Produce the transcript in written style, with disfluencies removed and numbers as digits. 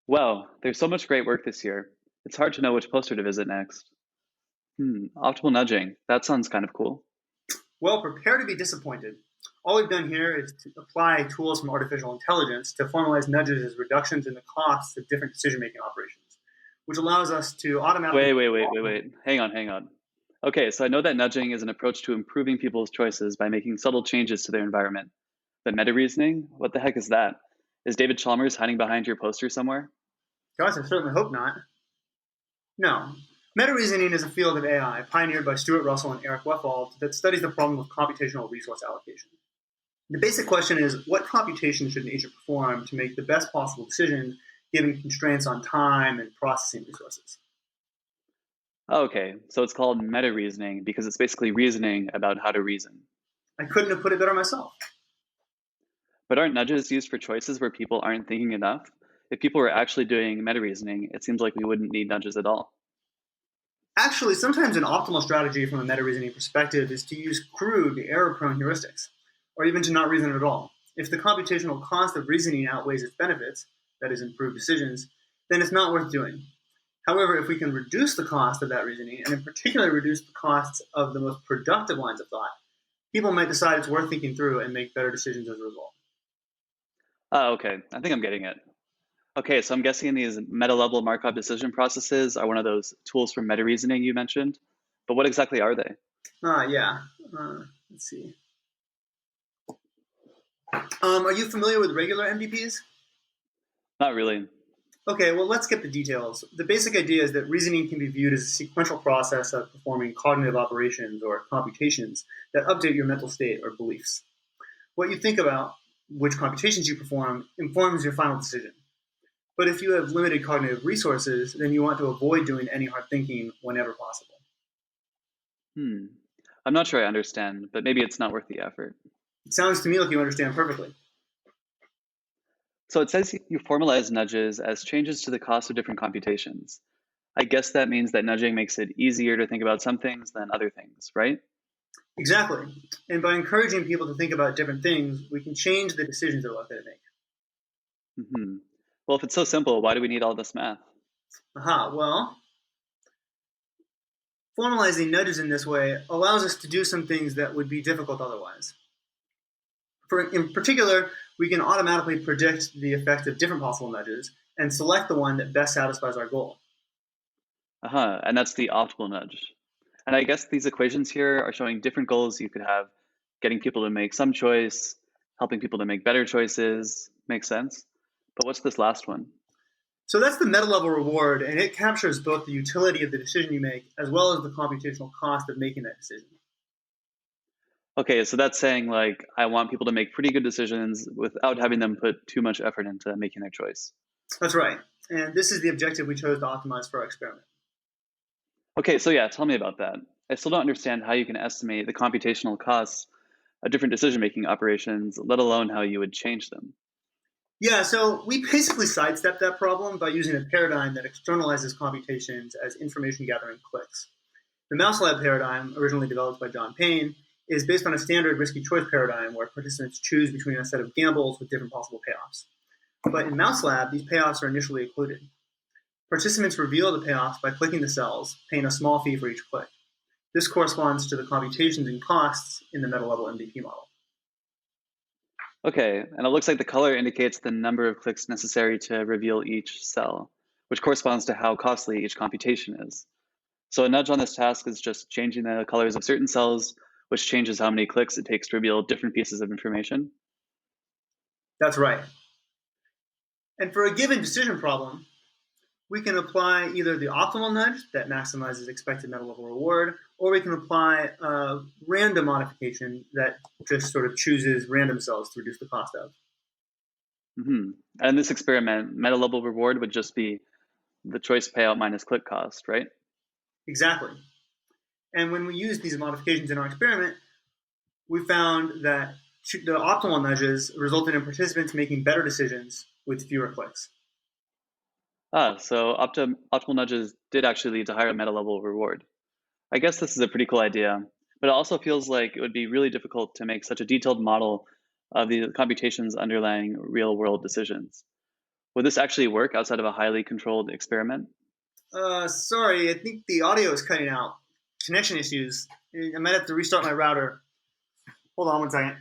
Wow, there's so much great work this year. It's hard to know which poster to visit next. Optimal nudging. That sounds kind of cool. Well, prepare to be disappointed. All we've done here is to apply tools from artificial intelligence to formalize nudges as reductions in the costs of different decision-making operations, which allows us to automatically. Wait. Hang on. Okay, so I know that nudging is an approach to improving people's choices by making subtle changes to their environment. But meta reasoning? What the heck is that? Is David Chalmers hiding behind your poster somewhere? Gosh, I certainly hope not. No. Meta-reasoning is a field of AI pioneered by Stuart Russell and Eric Wefald that studies the problem of computational resource allocation. The basic question is, what computation should an agent perform to make the best possible decision given constraints on time and processing resources? Okay, so it's called meta reasoning because it's basically reasoning about how to reason. I couldn't have put it better myself. But aren't nudges used for choices where people aren't thinking enough? If people were actually doing meta reasoning, it seems like we wouldn't need nudges at all. Actually, sometimes an optimal strategy from a meta-reasoning perspective is to use crude, error-prone heuristics, or even to not reason at all. If the computational cost of reasoning outweighs its benefits, that is, improved decisions, then it's not worth doing. However, if we can reduce the cost of that reasoning, and in particular reduce the costs of the most productive lines of thought, people might decide it's worth thinking through and make better decisions as a result. Oh, okay, I think I'm getting it. Okay, so I'm guessing these meta-level Markov decision processes are one of those tools for meta reasoning you mentioned. But what exactly are they? Yeah. Let's see. Are you familiar with regular MDPs? Not really. Okay, well, let's get the details. The basic idea is that reasoning can be viewed as a sequential process of performing cognitive operations or computations that update your mental state or beliefs. What you think about, which computations you perform, informs your final decision. But if you have limited cognitive resources, then you want to avoid doing any hard thinking whenever possible. Hmm. I'm not sure I understand, but maybe it's not worth the effort. It sounds to me like you understand perfectly. So it says you formalize nudges as changes to the cost of different computations. I guess that means that nudging makes it easier to think about some things than other things, right? Exactly. And by encouraging people to think about different things, we can change the decisions they're likely to make. hmm Well, if it's so simple, why do we need all this math? Aha, well, formalizing nudges in this way allows us to do some things that would be difficult otherwise. In particular, we can automatically predict the effect of different possible nudges and select the one that best satisfies our goal. And that's the optimal nudge. And I guess these equations here are showing different goals you could have, getting people to make some choice, helping people to make better choices. Makes sense. But what's this last one? So that's the meta level reward, and it captures both the utility of the decision you make as well as the computational cost of making that decision. Okay, so that's saying like I want people to make pretty good decisions without having them put too much effort into making their choice. That's right. And this is the objective we chose to optimize for our experiment. Okay, so yeah, tell me about that. I still don't understand how you can estimate the computational costs of different decision-making operations, let alone how you would change them. Yeah, so we basically sidestepped that problem by using a paradigm that externalizes computations as information gathering clicks. The mouse lab paradigm, originally developed by John Payne, is based on a standard risky choice paradigm where participants choose between a set of gambles with different possible payoffs. But in mouse lab, these payoffs are initially occluded. Participants reveal the payoffs by clicking the cells, paying a small fee for each click. This corresponds to the computations and costs in the meta-level MVP model. Okay, and it looks like the color indicates the number of clicks necessary to reveal each cell, which corresponds to how costly each computation is. So a nudge on this task is just changing the colors of certain cells, which changes how many clicks it takes to reveal different pieces of information. That's right. And for a given decision problem, we can apply either the optimal nudge that maximizes expected meta-level reward, or we can apply a random modification that just sort of chooses random cells to reduce the cost of. And in this experiment, meta-level reward would just be the choice payout minus click cost, right? Exactly. And when we use these modifications in our experiment, we found that the optimal nudges resulted in participants making better decisions with fewer clicks. So optimal nudges did actually lead to higher meta-level reward. I guess this is a pretty cool idea, but it also feels like it would be really difficult to make such a detailed model of the computations underlying real-world decisions. Would this actually work outside of a highly controlled experiment? Sorry, I think the audio is cutting out. Connection issues. I might have to restart my router. Hold on one second.